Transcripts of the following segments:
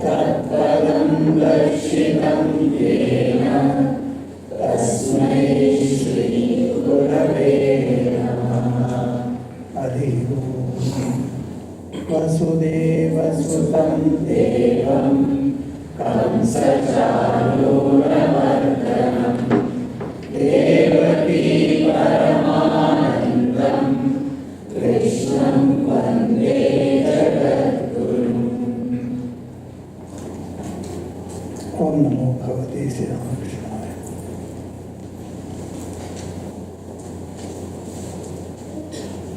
तत्पदं दर्शितं येन तस्मै श्रीगुरवे नमः। हरि ओम्। वसुदेवसुतं देवं कंसचाणूरमर्दनं देवकी परमानन्दं कृष्णं वन्दे जगद्गुरुम्। ओम नमो भगवते Shri रामकृष्णाय।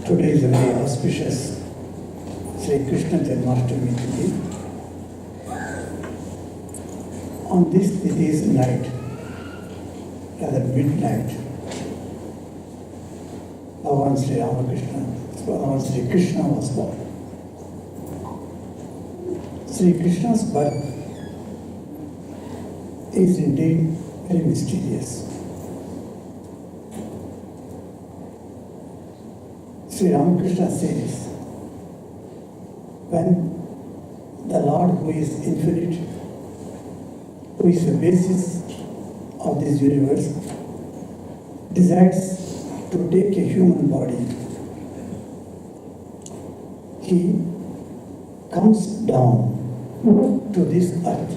Today is a very auspicious Sri Krishnajanamashthami Tithi. On this Tithi's night, rather midnight, Bhagavan Sri Ramakrishna, Bhagavan Sri Krishna was born. Sri Krishna's birth is indeed very mysterious. Sri Ramakrishna says, when the Lord who is infinite, who is the basis of this universe, decides to take a human body, he comes down to this earth,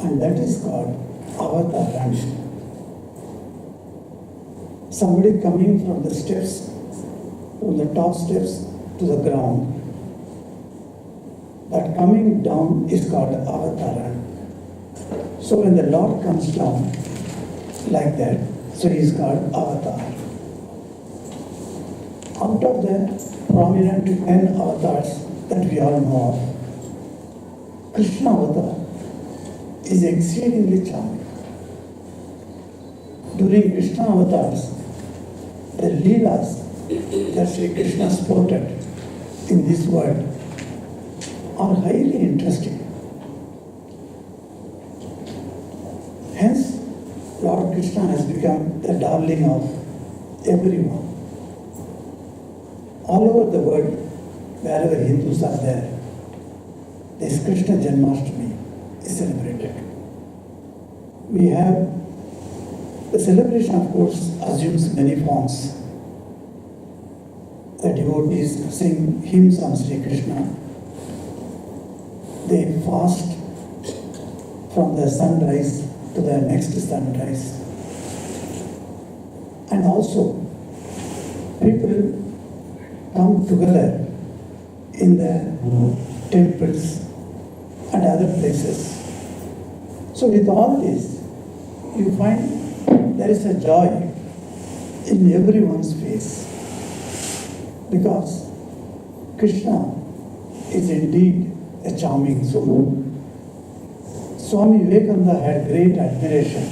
and that is called avatar. Somebody coming from the steps, from the top steps to the ground, that coming down is called avatar. So when the Lord comes down like that, so he is called avatar. Out of the prominent 10 avatars that we all know of, Krishna avatar is exceedingly charming. During Krishna avatars, the leelas that Sri Krishna sported in this world are highly interesting. Hence, Lord Krishna has become the darling of everyone. All over the world, wherever Hindus are there, this Krishnajanamashthami is celebrated. We have the celebration, of course, assumes many forms. The devotees sing hymns on Sri Krishna. They fast from the sunrise to the next sunrise. And also, people come together in the temples and other places. So with all this, you find there is a joy in everyone's face, because Krishna is indeed a charming soul. Swami Vivekananda had great admiration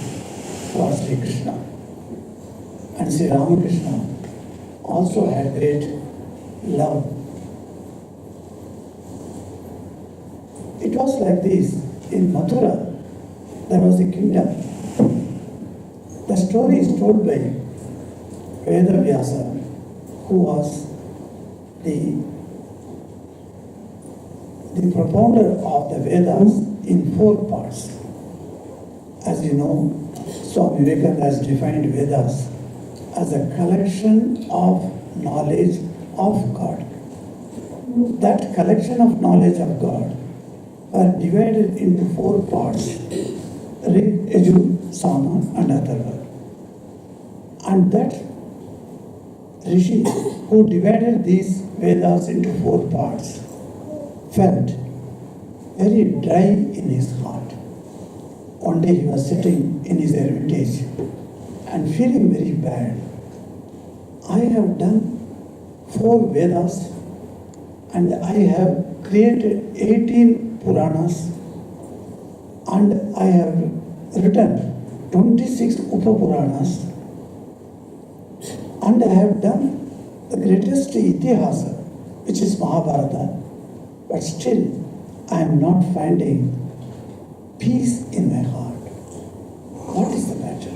for Sri Krishna, and Sri Ramakrishna also had great love. It was like this. In Mathura, there was a kingdom. The story is told by Vedavyasa, who was the propounder of the Vedas in 4 parts. As you know, Swami Vivekananda has defined Vedas as a collection of knowledge of God. That collection of knowledge of God are divided into 4 parts: Rig, Yajur, Sama and Atharva. And that Rishi who divided these Vedas into 4 parts felt very dry in his heart. One day he was sitting in his hermitage and feeling very bad. I have done 4 Vedas and I have created 18 Puranas and I have written 26 Upapuranas and I have done the greatest Itihasa, which is Mahabharata, but still I am not finding peace in my heart. What is the matter?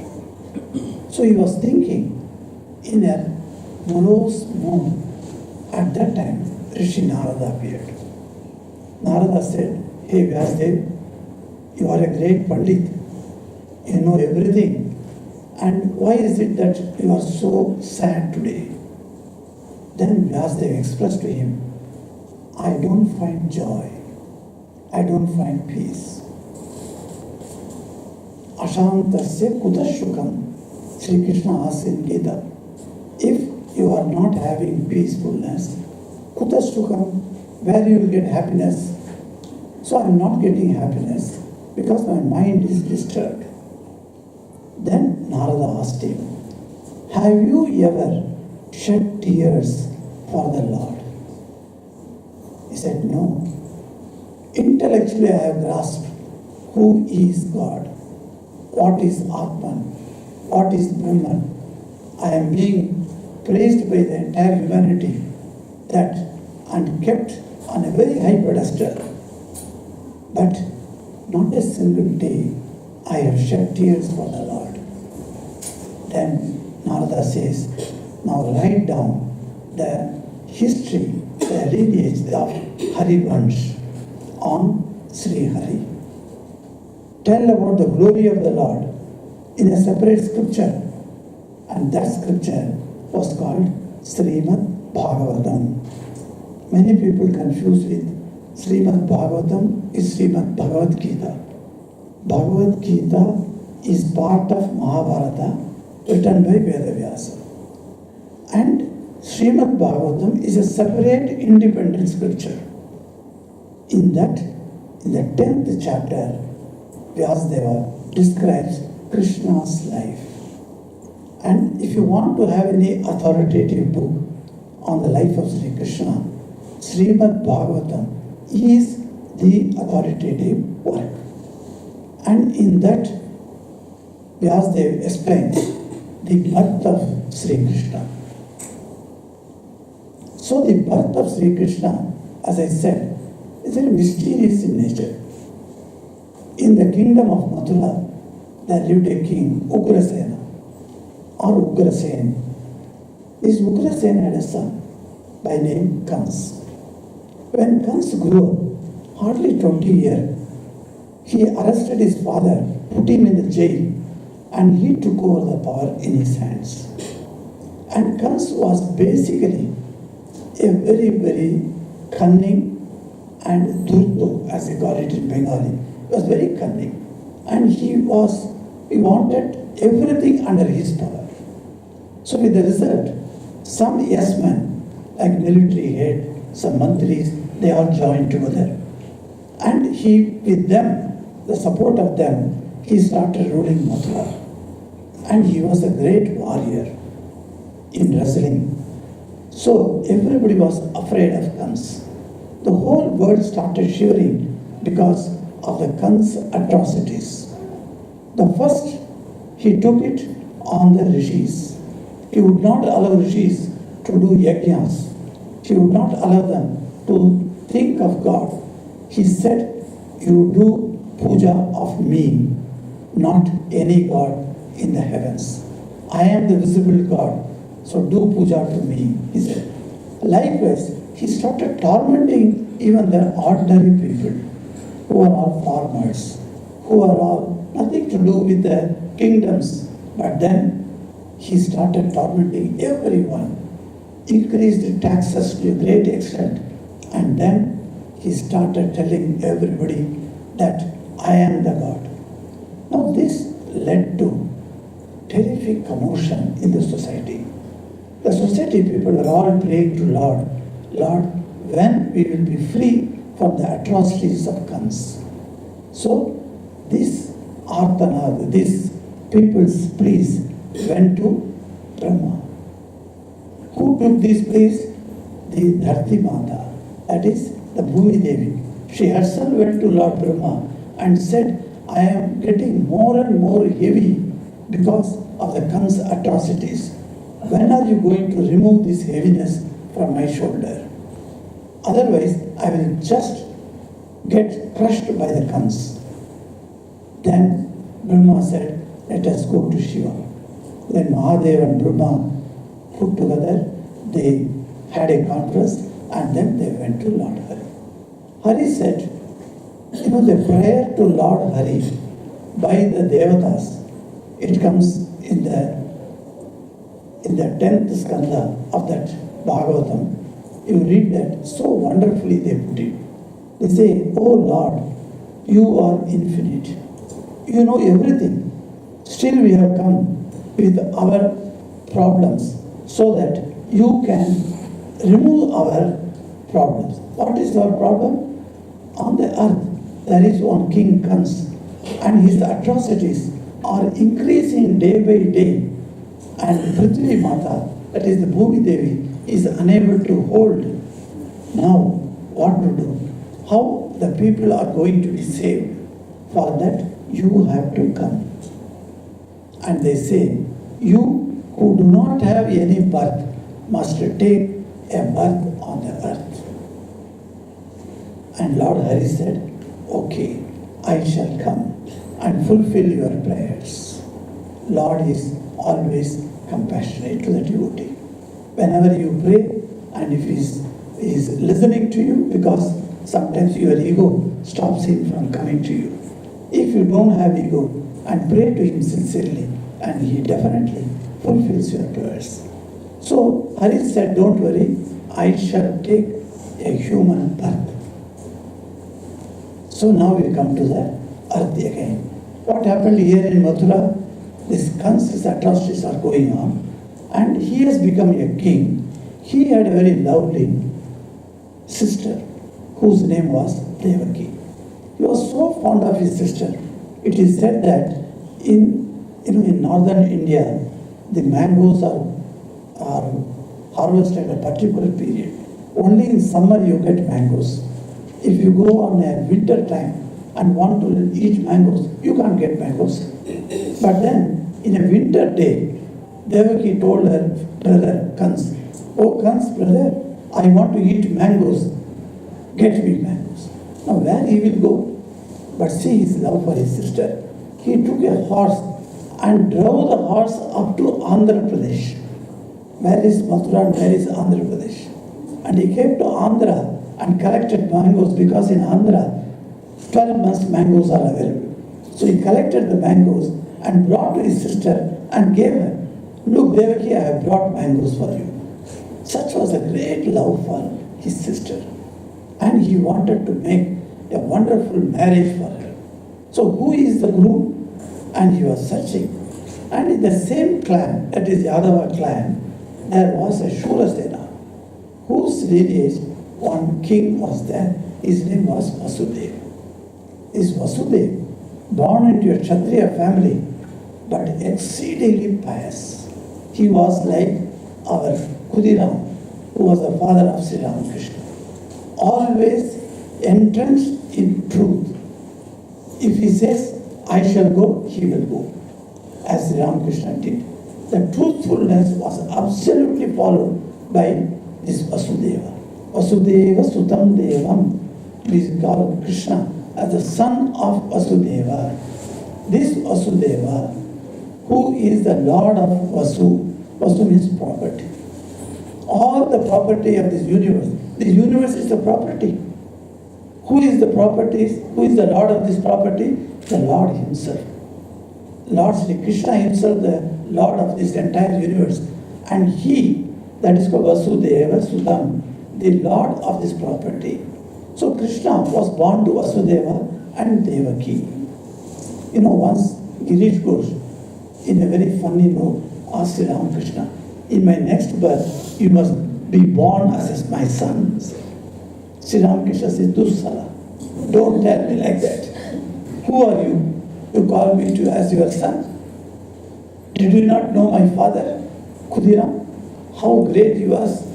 So he was thinking in a morose mood. At that time, Rishi Narada appeared. Narada said, "Hey Vyasdev, you are a great Pandit. You know everything. And why is it that you are so sad today?" Then Vyasdev expressed to him, "I don't find joy. I don't find peace." Ashantasya kutashukam, Sri Krishna asks in Gita. If you are not having peacefulness, kutashukam, where you will get happiness? So I am not getting happiness because my mind is disturbed. Then Narada asked him, "Have you ever shed tears for the Lord?" He said, "No. Intellectually I have grasped who is God, what is Atman, what is Brahman. I am being praised by the entire humanity that and kept on a very high pedestal. But not a single day I have shed tears for the Lord." Then Narada says, "Now write down the history, the lineage of Harivansh on Sri Hari. Tell about the glory of the Lord in a separate scripture." And that scripture was called Srimad Bhagavatam. Many people confuse with Srimad Bhagavatam is Srimad Bhagavad Gita. Bhagavad Gita is part of Mahabharata written by Vedavyasa. And Srimad Bhagavatam is a separate independent scripture. In that, in the 10th chapter, Vyasadeva describes Krishna's life. And if you want to have any authoritative book on the life of Sri Krishna, Srimad Bhagavatam is the authoritative work. And in that, Vyasadeva explains the birth of Sri Krishna. So the birth of Sri Krishna, as I said, is very mysterious in nature. In the kingdom of Mathura, there lived a king, Ugrasena, or Ugrasen. This Ugrasen had a son by name Kans. When Kans grew up, hardly 20 years, he arrested his father, put him in the jail, and he took over the power in his hands. And Kans was basically a very, very cunning and dhurto, as they call it in Bengali. He was very cunning. And he wanted everything under his power. So with the result, some yes men, like military head, some mantris, they all joined together. And he, with them, the support of them, he started ruling Mathura. And he was a great warrior in wrestling. So everybody was afraid of Kans. The whole world started shivering because of the Kans' atrocities. The first, he took it on the rishis. He would not allow rishis to do yajnas. He would not allow them to think of God. He said, "You do puja of me, not any god in the heavens. I am the visible God, so do puja to me," he said. Likewise, he started tormenting even the ordinary people who are all farmers, who are all nothing to do with the kingdoms. But then he started tormenting everyone, increased taxes to a great extent, and then he started telling everybody that I am the God. Now this led to terrific commotion in the society. The society people were all praying to Lord, "Lord, when we will be free from the atrocities of Kans?" So this Artanad, this people's pleas went to Brahma. Who took this place? The Dharti Mata, that is the Bhumi Devi. She herself went to Lord Brahma and said, "I am getting more and more heavy because of the Kans' atrocities. When are you going to remove this heaviness from my shoulder? Otherwise, I will just get crushed by the Kans." Then Brahma said, "Let us go to Shiva." Then Mahadev and Brahma put together, they had a conference And then they went to Lord Hari. Hari said, the prayer to Lord Hari by the Devatas, it comes in the 10th skanda of that Bhagavatam. You read that, so wonderfully they put it. They say, oh Lord, you are infinite. You know everything. Still we have come with our problems so that you can remove our problems. What is our problem? On the earth, there is one king comes and his atrocities are increasing day by day. And Prithvi Mata, that is the Bhumi Devi, is unable to hold. Now, what to do? How the people are going to be saved? For that, you have to come. And they say, you who do not have any birth must take a birth on the earth. And Lord Hari said, okay, I shall come and fulfill your prayers. Lord is always compassionate to the devotee. Whenever you pray, and if he is listening to you, because sometimes your ego stops him from coming to you. If you don't have ego, and pray to him sincerely, and he definitely fulfills your prayers. So Hari said, don't worry, I shall take a human birth. So now we come to the earth again. What happened here in Mathura? These Kansa's atrocities are going on, and he has become a king. He had a very lovely sister whose name was Devaki. He was so fond of his sister. It is said that in northern India, the mangoes are harvested at a particular period. Only in summer you get mangoes. If you go on a winter time and want to eat mangoes, you can't get mangoes. But then, in a winter day, Devaki told her brother Kans, oh Kans, brother, I want to eat mangoes. Get me mangoes. Now where he will go? But see his love for his sister. He took a horse and drove the horse up to Andhra Pradesh. Where is Mathura and where is Andhra Pradesh? And he came to Andhra and collected mangoes, because in Andhra, 12 months mangoes are available. So he collected the mangoes and brought to his sister and gave her. Look, Devaki, I have brought mangoes for you. Such was a great love for his sister. And he wanted to make a wonderful marriage for her. So who is the Guru? And he was searching. And in the same clan, that is Yadava clan, there was a Shurasena, whose lineage one king was there. His name was Vasudev. This Vasudev, born into a Kshatriya family, but exceedingly pious. He was like our Khudiram, who was the father of Sri Ramakrishna. Always entrenched in truth. If he says, I shall go, he will go, as Sri Ramakrishna did. The truthfulness was absolutely followed by this Vasudeva. Vasudeva Sutam Devam. We call Krishna as the son of Vasudeva. This Vasudeva, who is the Lord of Vasu, Vasu means property. All the property of this universe is the property. Who is the property? Who is the Lord of this property? The Lord himself. Lord Sri Krishna himself, the Lord of this entire universe. And he, that is called Vasudeva Sudam, the Lord of this property. So Krishna was born to Vasudeva and Devaki. Once Girish Ghosh, in a very funny note, asked Sri Ramakrishna, in my next birth, you must be born as my son. Sri Ramakrishna said, Dussala, don't tell me like that. Who are you? You call me to as your son? Did you not know my father, Khudiram? How great he was.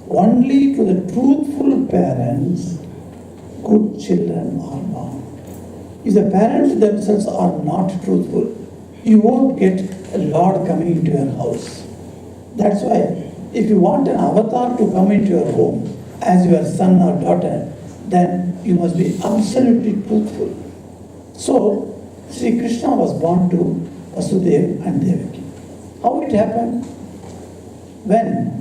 Only to the truthful parents, good children are born. If the parents themselves are not truthful, you won't get a Lord coming into your house. That's why, if you want an avatar to come into your home as your son or daughter, then you must be absolutely truthful. So, Sri Krishna was born to Vasudeva and Devaki. How it happened? When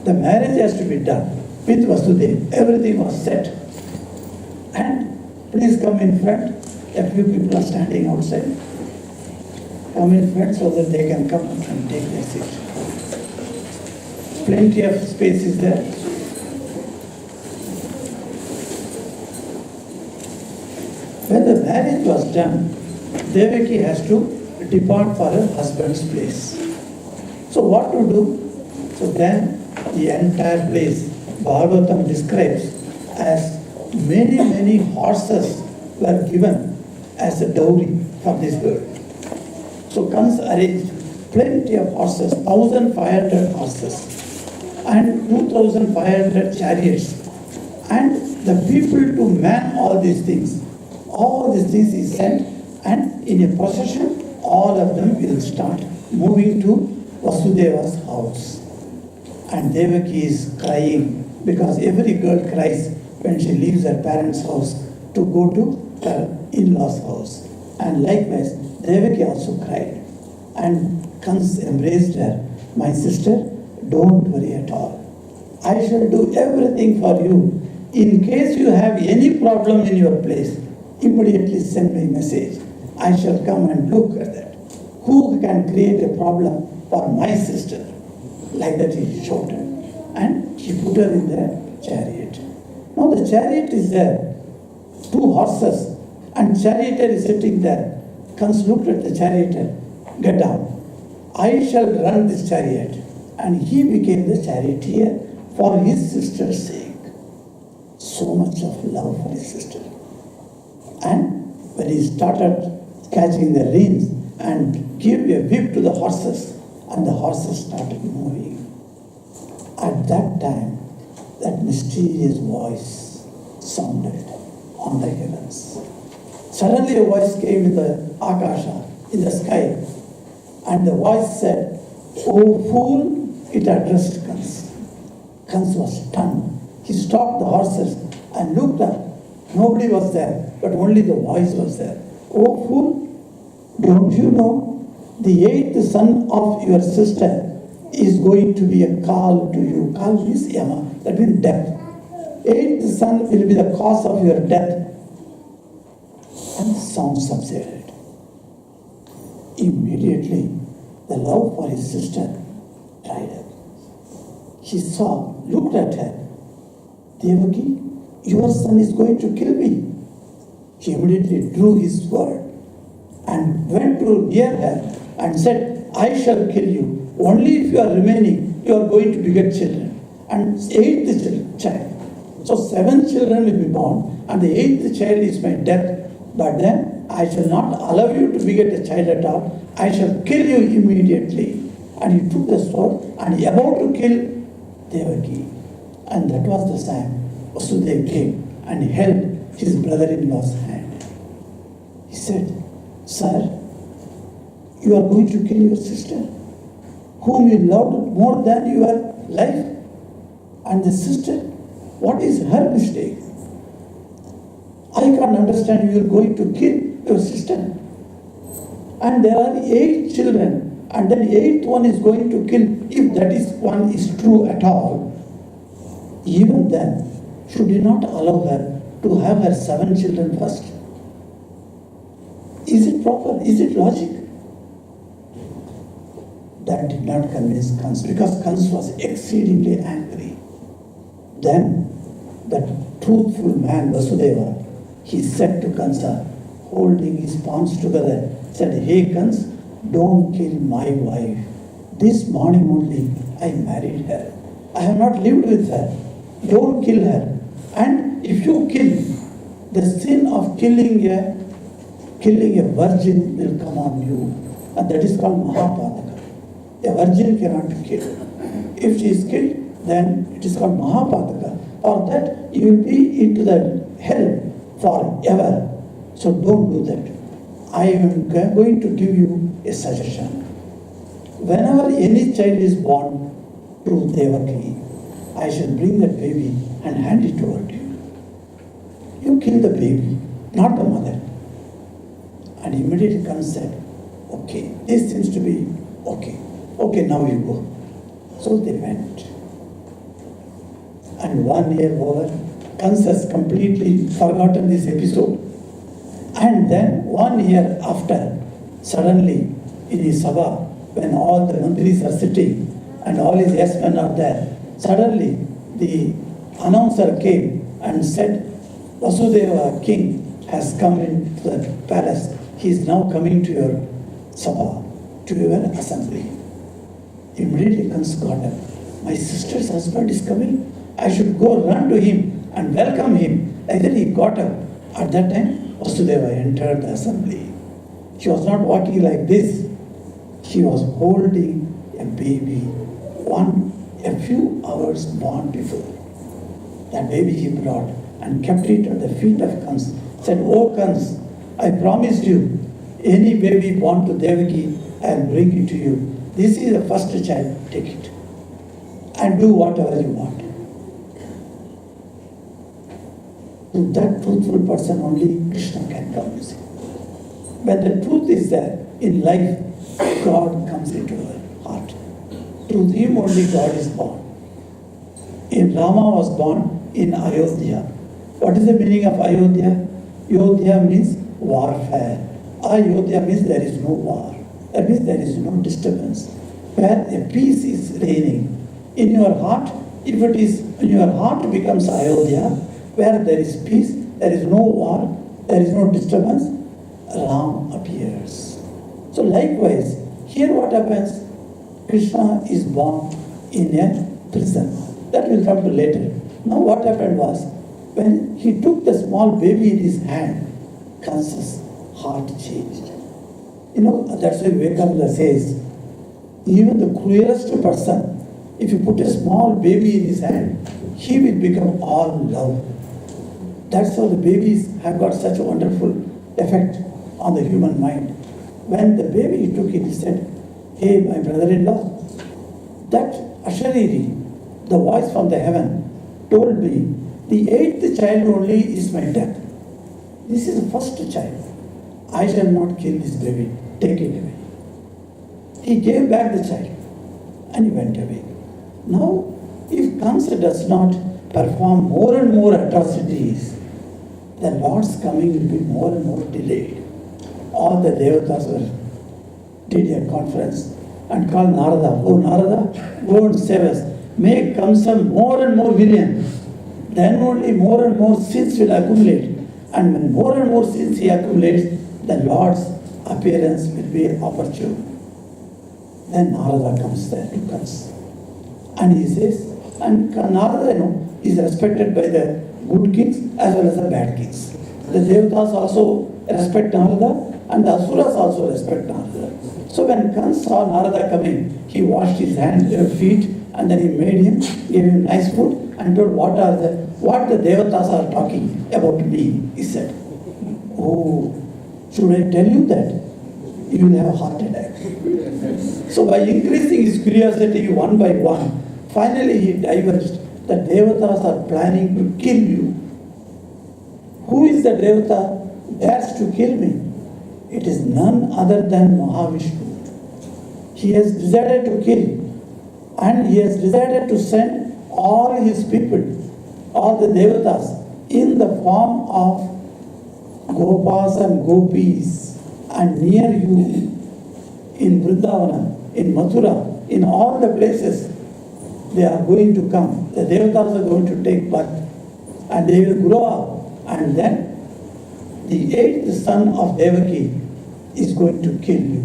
the marriage has to be done, with Vasudeva. Everything was set. And please come in front. A few people are standing outside. Come in front so that they can come and take their seat. Plenty of space is there. When the marriage was done, Devaki has to depart for her husband's place. So what to do? So then the entire place, Bhagavatam describes as many horses were given as a dowry for this girl. So Kans arranged plenty of horses, 1,500 horses and 2,500 chariots, and the people to man all these things. All these things he sent, and in a procession, all of them will start moving to Vasudeva's house. And Devaki is crying because every girl cries when she leaves her parents' house to go to her in-laws' house. And likewise, Devaki also cried. And Kans embraced her. My sister, don't worry at all. I shall do everything for you. In case you have any problem in your place, immediately send me a message. I shall come and look at that. Who can create a problem for my sister? Like that he shouted. And he put her in the chariot. Now the chariot is there, 2 horses, and charioteer is sitting there. Kans looked at the charioteer, get down. I shall run this chariot. And he became the charioteer for his sister's sake. So much of love for his sister. And when he started catching the reins and gave a whip to the horses, and the horses started moving. At that time, that mysterious voice sounded on the heavens. Suddenly a voice came in the Akasha, in the sky, and the voice said, "Oh fool," it addressed Kans. Kans was stunned. He stopped the horses and looked up. Nobody was there, but only the voice was there. "Oh fool, don't you know the 8th son of your sister is going to be a call to you." Call means Yama, that means death. 8th son will be the cause of your death. And the sound subsided. Immediately, the love for his sister dried up. He saw, looked at her. "Devaki, your son is going to kill me." He immediately drew his sword and went to near her and said, "I shall kill you. Only if you are remaining, you are going to beget children." And 8th child. So 7 children will be born, and the 8th child is my death. But then I shall not allow you to beget a child at all. I shall kill you immediately. And he took the sword and he about to kill Devaki. And that was the time Vasudeva came and held his brother-in-law's hand. He said, "Sir, you are going to kill your sister, whom you loved more than your life. And the sister, what is her mistake? I can't understand you are going to kill your sister. And there are 8 children, and then 8th one is going to kill, if that is one is true at all. Even then, should you not allow her to have her 7 children first? Is it proper? Is it logic?" That did not convince Kans, because Kans was exceedingly angry. Then, that truthful man, Vasudeva, he said to Kansa, holding his palms together, said, "Hey Kans, don't kill my wife. This morning only I married her. I have not lived with her. Don't kill her. And if you kill, the sin of killing a virgin will come on you. And that is called Mahapadaka. A virgin cannot be killed. If she is killed, then it is called Mahapadaka. Or that you will be into the hell forever. So don't do that. I am going to give you a suggestion. Whenever any child is born to Devaki, I shall bring that baby and hand it over to you. You kill the baby, not the mother." And immediately Kans said, "Okay, this seems to be okay. Okay, now you go." So they went. and 1 year over. Kans has completely forgotten this episode. And then 1 year after, suddenly in his sabha, when all the mantris are sitting and all his yes men are there, suddenly the announcer came and said, Vasudeva king has come into the palace. He is now coming to your sabha, to your assembly. Immediately Kans got up. My sister's husband is coming. I should go run to him and welcome him. And then he got up. At that time, Vasudeva entered the assembly. She was not walking like this. She was holding a baby, a few hours born before. That baby he brought and kept it at the feet of Kans. Said, "Oh Kans, I promised you, any baby born to Devaki, I will bring it to you. This is the first child, take it. And do whatever you want." To that truthful person only Krishna can come, you see. When the truth is there in life, God comes into our heart. Through him only God is born. In Rama was born in Ayodhya. What is the meaning of Ayodhya? Ayodhya means warfare. Ayodhya means there is no war. That means there is no disturbance. Where a peace is reigning. In your heart, if it is in your heart becomes Ayodhya, where there is peace, there is no war, there is no disturbance, Ram appears. So likewise, here what happens? Krishna is born in a prison. That will come to later. Now what happened was, when he took the small baby in his hand, Kansa's heart changed. You know, that's why Vivekananda says, even the cruelest person, if you put a small baby in his hand, he will become all love. That's how the babies have got such a wonderful effect on the human mind. When the baby took it, he said, "Hey, my brother-in-law, that Ashariri, the voice from the heaven, told me, the 8th child only is my death. This is the first child. I shall not kill this baby. Take it away." He gave back the child and he went away. Now, if Kamsa does not perform more and more atrocities, the Lord's coming will be more and more delayed. All the Devatas did a conference and called Narada. "Oh Narada, go and save us. Make Kamsa more and more villain. Then only more and more sins will accumulate. And when more and more sins he accumulates, the Lord's appearance will be opportune." Then Narada comes there to Kans. And he says, and Narada, is respected by the good kings as well as the bad kings. The Devatas also respect Narada and the Asuras also respect Narada. So when Kans saw Narada coming, he washed his hands, feet, and then he made him, gave him nice food and told what the Devatas are talking about me, he said. "Oh, should I tell you that? You will have a heart attack." So by increasing his curiosity one by one, finally he diverged. The Devatas are planning to kill you. Who is the Devata who dares to kill me? It is none other than Mahavishnu. He has decided to kill, and he has decided to send all his people, all the Devatas, in the form of Gopas and Gopis, and near you, in Vrindavana, in Mathura, in all the places, they are going to come. The Devatas are going to take birth, and they will grow up, and then the 8th son of Devaki is going to kill you.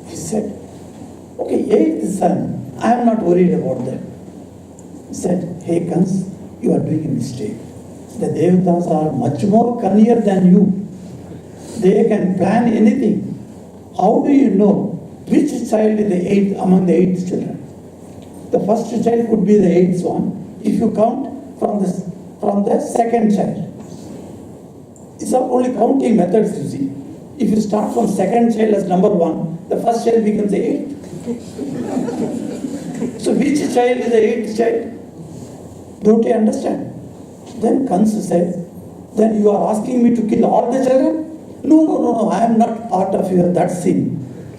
He said, "Okay, 8th son, I am not worried about that." He said, "Hey Kans, you are doing a mistake. The Devatas are much more cunninger than you. They can plan anything. How do you know which child is the 8th among the 8 children? The first child could be the 8th one if you count from the second child. It's not only counting methods, you see. If you start from second child as number 1, the first child becomes the 8th. So which child is the 8th child? Don't you understand?" Then Kansa said, "Then you are asking me to kill all the children?" No, I am not part of that sin.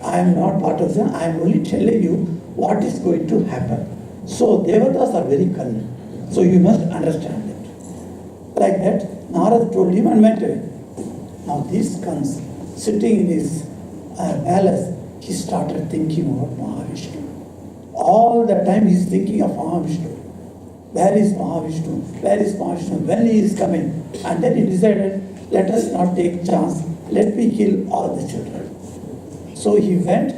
I am not part of sin. I am only telling you what is going to happen. So Devatas are very cunning. So you must understand it. Like that, Narad told him and went away. Now this comes, sitting in his palace, he started thinking about Mahavishnu. All the time he is thinking of Mahavishnu. Where is Mahavishnu? Where is Mahavishnu? When he is coming? And then he decided, let us not take chance. Let me kill all the children. So he went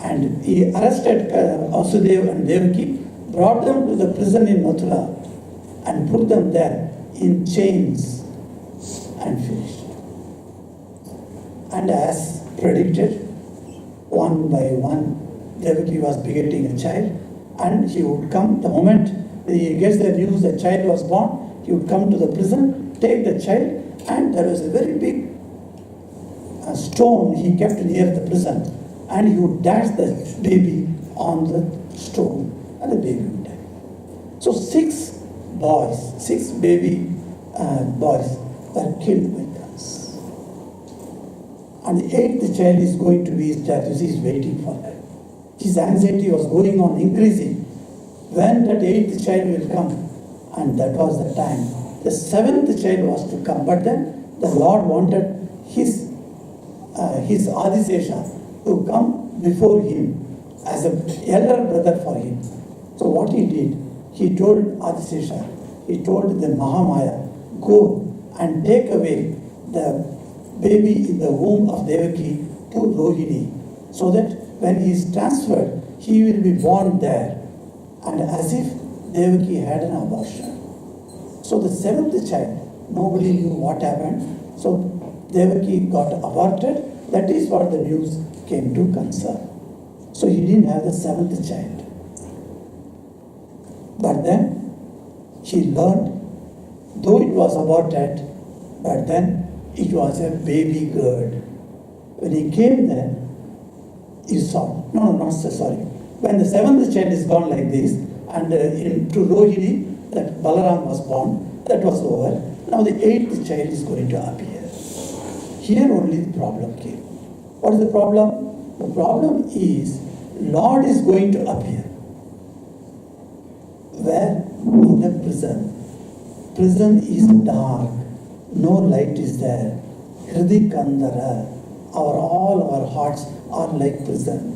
and he arrested Vasudeva and Devaki, brought them to the prison in Mathura and put them there in chains and finished. And as predicted, one by one, Devaki was begetting a child, and he would come the moment he gets the news the child was born, he would come to the prison, take the child, and there was a very big stone he kept near the prison, and he would dash the baby on the stone, and the baby would die. So 6 baby boys were killed by guns. And the 8th child is going to be his death. He is waiting for that. His anxiety was going on increasing. When that 8th child will come, and that was the time. The 7th child was to come, but then the Lord wanted his Adisesha to come before him as an elder brother for him. So what he did, he told Adisesha, he told the Mahamaya, go and take away the baby in the womb of Devaki to Rohini, so that when he is transferred, he will be born there, and as if Devaki had an abortion. So the 7th child, nobody knew what happened. So Devaki got aborted. That is what the news came to concern. So he didn't have the 7th child. But then he learned, though it was aborted, but then it was a baby girl. When he came there, he saw, when the 7th child is gone like this, and to Rohini, that Balaram was born, that was over. Now the 8th child is going to appear. Here only the problem came. What is the problem? The problem is, Lord is going to appear. Where? In the prison. Prison is dark. No light is there. Hridikandara. All our hearts are like prison,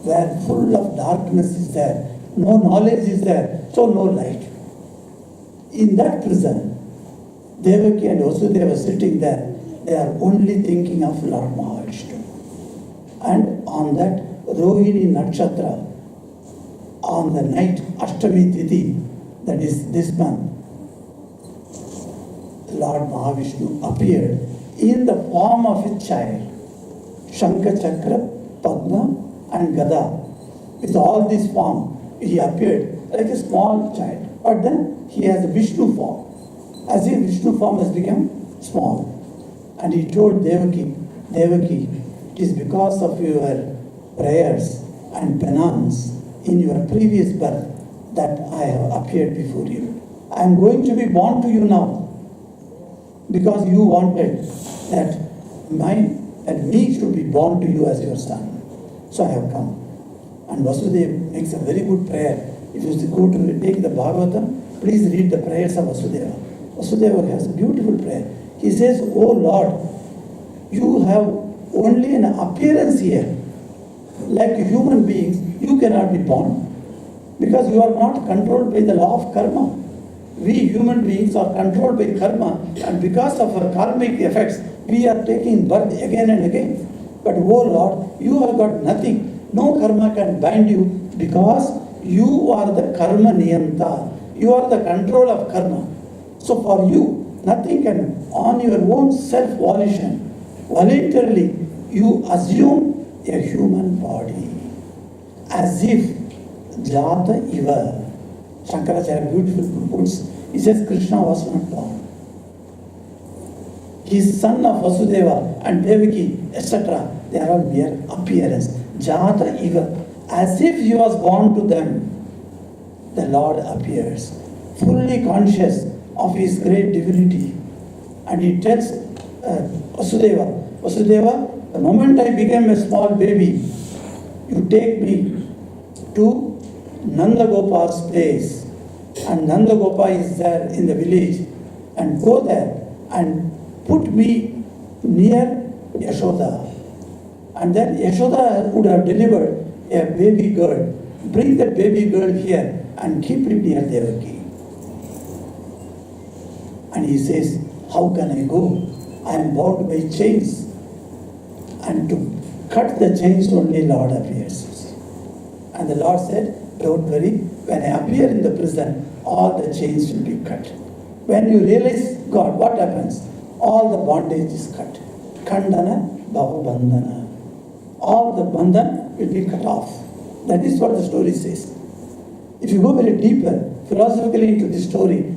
where full of darkness is there. No knowledge is there, so no light. In that prison, Devaki and Vasudeva sitting there, they are only thinking of Lord Mahavishnu. And on that Rohini Nakshatra, on the night Ashtami Tithi, that is this month, Lord Mahavishnu appeared in the form of a child. Shankha, Chakra, Padma and Gada. With all this form, he appeared like a small child. But then he has a Vishnu form. As if Vishnu form has become small. And he told Devaki, it is because of your prayers and penance in your previous birth that I have appeared before you. I am going to be born to you now, because you wanted that me should be born to you as your son. So I have come. And Vasudeva makes a very good prayer. If you go to take the Bhagavatam, please read the prayers of Vasudeva. Vasudeva has a beautiful prayer. He says, oh Lord, you have only an appearance here. Like human beings, you cannot be born, because you are not controlled by the law of karma. We human beings are controlled by karma, and because of our karmic effects, we are taking birth again and again. But oh Lord, you have got nothing. No karma can bind you, because you are the karma niyanta. You are the control of karma. So for you, nothing can, on your own self-volition, voluntarily, you assume a human body. As if Jata Iva. Shankaracharya beautiful puts. He says Krishna was not born. His son of Vasudeva and Devaki, etc., they are all mere appearance. Jata Iva. As if he was born to them, the Lord appears, fully conscious of his great divinity. And he tells Vasudeva, the moment I became a small baby, you take me to Nanda Gopal's place, and Nanda Gopal is there in the village, and go there and put me near Yashoda. And then Yashoda would have delivered a baby girl. Bring that baby girl here and keep it near Devaki. And he says, how can I go? I am bound by chains. And to cut the chains only Lord appears. And the Lord said, don't worry, when I appear in the prison, all the chains will be cut. When you realize God, what happens? All the bondage is cut. Kandana, Bhava Bandhana. All the bandhan will be cut off. That is what the story says. If you go very deeper, philosophically into this story,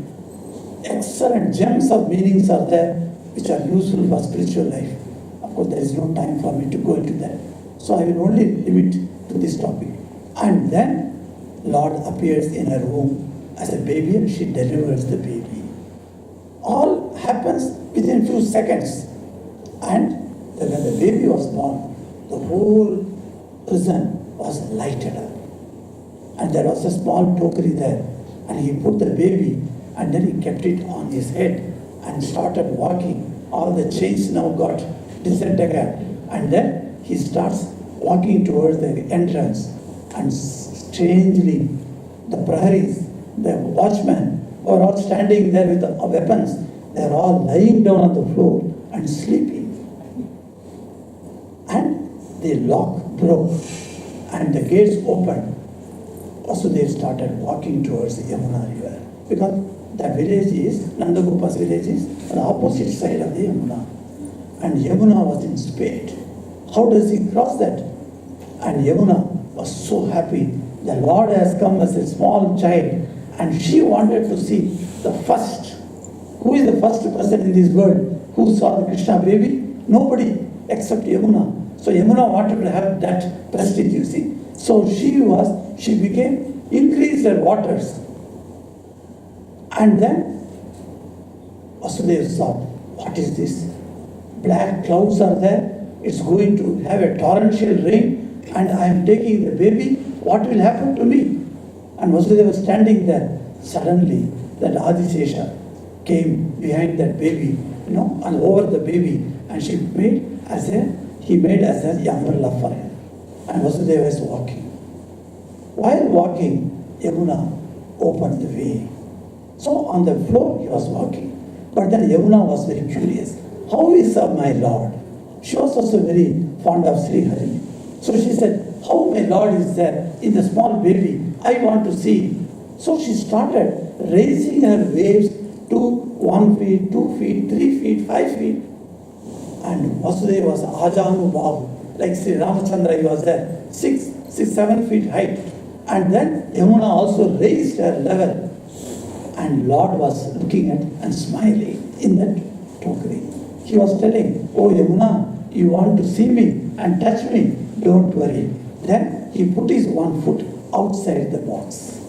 excellent gems of meanings are there which are useful for spiritual life. Of course, there is no time for me to go into that. So I will only limit to this topic. And then Lord appears in her womb as a baby and she delivers the baby. All happens within few seconds. And when the baby was born, the whole prison was lighted up. And there was a small tokery there. And he put the baby and then he kept it on his head and started walking. All the chains now got disintegrated. And then he starts walking towards the entrance. And strangely, the praharis, the watchmen, were all standing there with the weapons. They are all lying down on the floor and sleeping. And the lock broke and the gates opened. Also they started walking towards the Yamuna river. Because the village is, Nanda Gopal's village is on the opposite side of the Yamuna. And Yamuna was in spade. How does he cross that? And Yamuna was so happy. The Lord has come as a small child and she wanted to see the first. Who is the first person in this world who saw the Krishna baby? Nobody except Yamuna. So Yamuna wanted to have that prestige, you see. So she became, increased her waters. And then Vasudeva thought, what is this? Black clouds are there. It's going to have a torrential rain and I am taking the baby. What will happen to me? And Vasudeva was standing there. Suddenly, that Adisesha came behind that baby, and over the baby. And he made as a umbrella for him. And Vasudeva is walking. While walking, Yamuna opened the way. So on the floor he was walking. But then Yamuna was very curious. How is my Lord? She was also very fond of Sri Hari. So she said, how my Lord is there in the small baby? I want to see. So she started raising her waves to 1 feet, 2 feet, 3 feet, 5 feet. And Vasudeva was Ajanu Babu. Like Sri Ramachandra, he was there, 7 feet height. And then Yamuna also raised her level. And Lord was looking at and smiling in that tokery. He was telling, oh Yamuna, you want to see me and touch me? Don't worry. Then he put his 1 foot outside the box.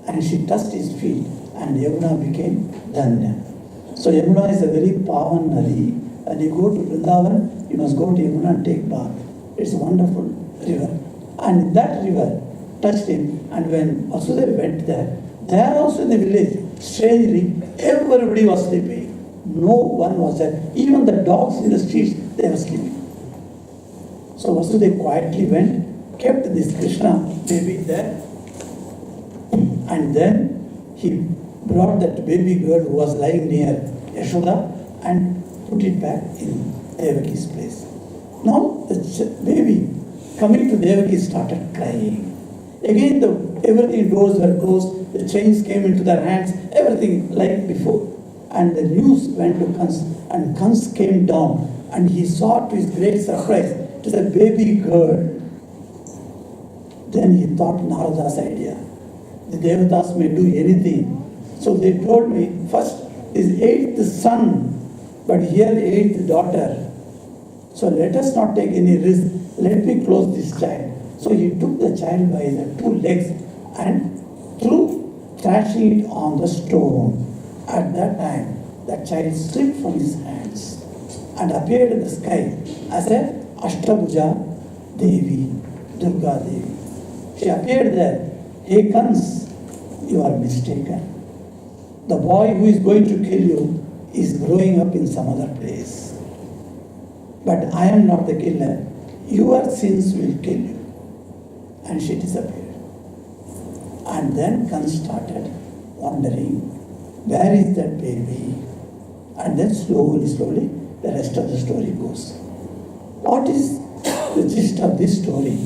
And she touched his feet and Yamuna became Dhanya. So Yamuna is a very Pavan Nadi. When you go to Vrindavan, you must go to Yamuna and take bath. It's a wonderful river. And that river touched him. And when Vasudeva went there also in the village, strangely, everybody was sleeping. No one was there. Even the dogs in the streets, they were sleeping. So Vasudeva quietly went, kept this Krishna baby there. And then he brought that baby girl who was lying near Yashoda and put it back in Devaki's place. Now the baby coming to Devaki started crying. Again everything doors were closed, the chains came into their hands, everything like before. And the news went to Kans, and Kans came down and he saw to his great surprise, it was a baby girl. Then he thought Narada's idea. The Devatas may do anything. So they told me, first is 8th son, but here 8th daughter. So let us not take any risk. Let me close this child. So he took the child by the 2 legs and threw, thrashing it on the stone. At that time, that child slipped from his hands and appeared in the sky as a Ashtabhuja Devi, Durga Devi. She appeared there "Hey Kans, you are mistaken. The boy who is going to kill you is growing up in some other place. But I am not the killer. Your sins will kill you." And she disappeared. And then Kans started wondering, where is that baby? And then slowly, the rest of the story goes. What is the gist of this story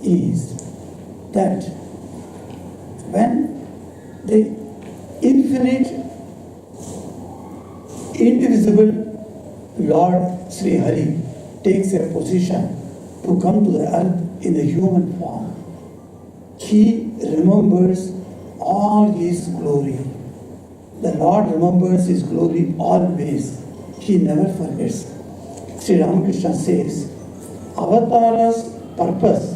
is that when the infinite, indivisible Lord Sri Hari takes a position to come to the earth in the human form, he remembers all his glory. The Lord remembers his glory always. He never forgets. Sri Ramakrishna says, Avatara's purpose,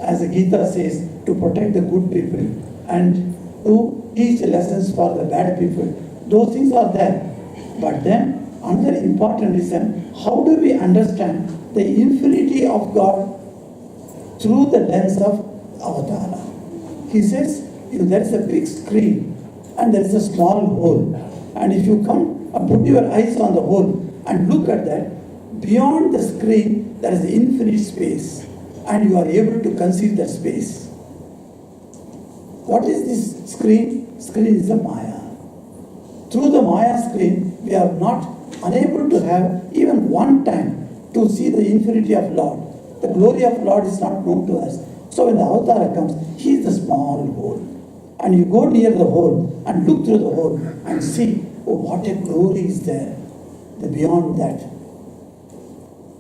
as the Gita says, to protect the good people and to teach lessons for the bad people. Those things are there. But then, another important reason, how do we understand the infinity of God through the lens of Avatara? He says, if there is a big screen and there is a small hole, and if you come and put your eyes on the hole and look at that, beyond the screen there is infinite space, and you are able to conceive that space. What is this screen? Screen is the Maya. Through the Maya screen, we are not unable to have even one time to see the infinity of Lord. The glory of Lord is not known to us. So when the Avatara comes, he is the small hole. And you go near the hole and look through the hole and see, oh, what a glory is there. The beyond that.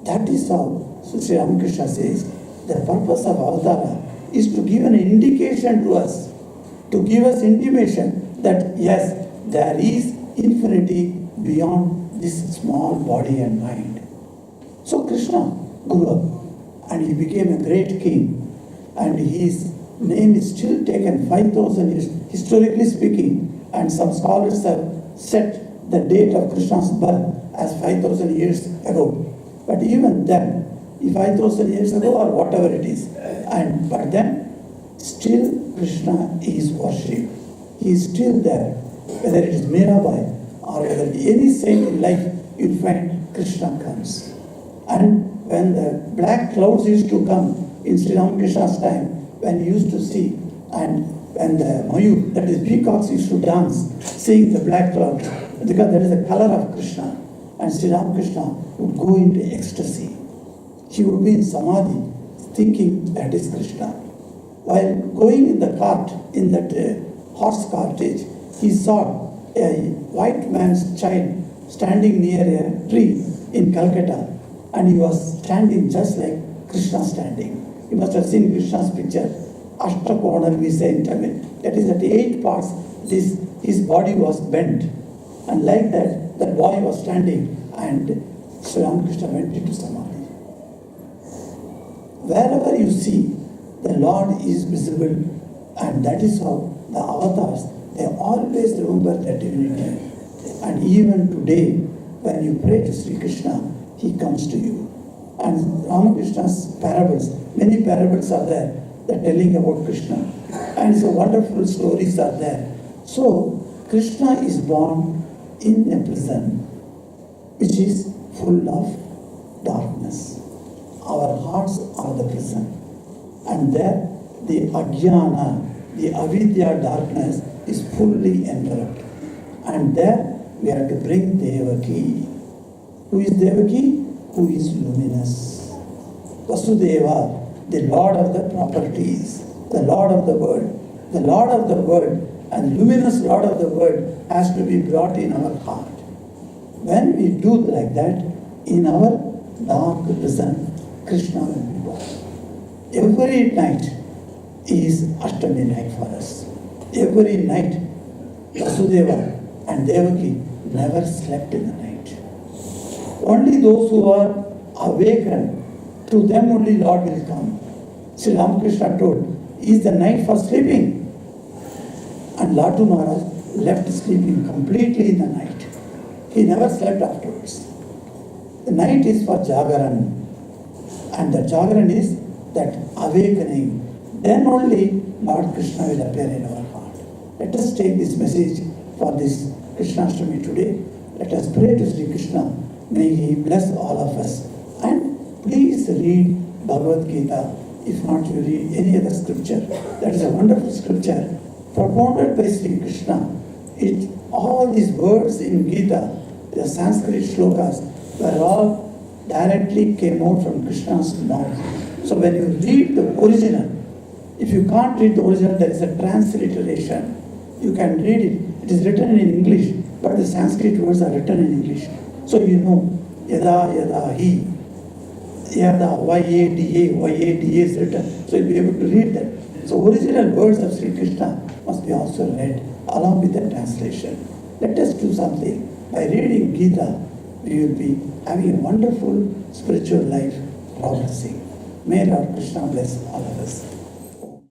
That is how Sri Ramakrishna says, the purpose of Avatara is to give an indication to us, to give us intimation that yes, there is infinity beyond this small body and mind. So Krishna grew up and he became a great king, and his name is still taken 5,000 years, historically speaking, and some scholars have set the date of Krishna's birth as 5,000 years ago. But even then, 5,000 years ago or whatever it is, but then still Krishna is worshipped. He is still there. Whether it is Mirabai or whether any saint in life, you'll find Krishna comes. And when the black clouds used to come in Sri Ramakrishna's time, when he used to see, and when the Mayur, that is peacocks, used to dance, seeing the black cloud, because that is the color of Krishna. And Sri Ramakrishna would go into ecstasy. He would be in samadhi, thinking that is Krishna. While going in the cart, in that horse cartage, he saw a white man's child standing near a tree in Calcutta, and he was standing just like Krishna standing. You must have seen Krishna's picture, Ashtakodam we say in Tamil. That is at 8 parts, his body was bent. And like that, that boy was standing, and Sri Ramakrishna went into samadhi. Wherever you see, the Lord is visible, and that is how the avatars, they always remember their divinity. And even today, when you pray to Sri Krishna, he comes to you. And Ramakrishna's parables, many parables are there that telling about Krishna. And so wonderful stories are there. So Krishna is born in a prison which is full of darkness. Our hearts are the prison. And there the ajnana, the avidya darkness is fully enveloped. And there we have to bring Devaki. Who is Devaki? Who is luminous. Vasudeva, the Lord of the properties, the Lord of the world. The Lord of the world and luminous Lord of the world has to be brought in our heart. When we do like that, in our dark prison, Krishna will be born. Every night is Ashtami night for us. Every night, Vasudeva and Devaki never slept in the night. Only those who are awakened, to them only Lord will come. Sri Ramakrishna told, is the night for sleeping? And Latu Maharaj left sleeping completely in the night. He never slept afterwards. The night is for Jagaran. And the Jagaran is that awakening. Then only Lord Krishna will appear in our heart. Let us take this message for this Krishnashtami today. Let us pray to Sri Krishna. May he bless all of us. And please read Bhagavad Gita. If not, you read any other scripture. That is a wonderful scripture propounded by Sri Krishna. All these words in Gita, the Sanskrit shlokas, were all directly came out from Krishna's mouth. So when you read the original, if you can't read the original, there is a transliteration. You can read it. It is written in English, but the Sanskrit words are written in English. So you know, yada yada hi, yada, Y-A-D-A is written. So you'll be able to read that. So original words of Sri Krishna must be also read along with the translation. Let us do something. By reading Gita, we will be having a wonderful spiritual life progressing. May Lord Krishna bless all of us.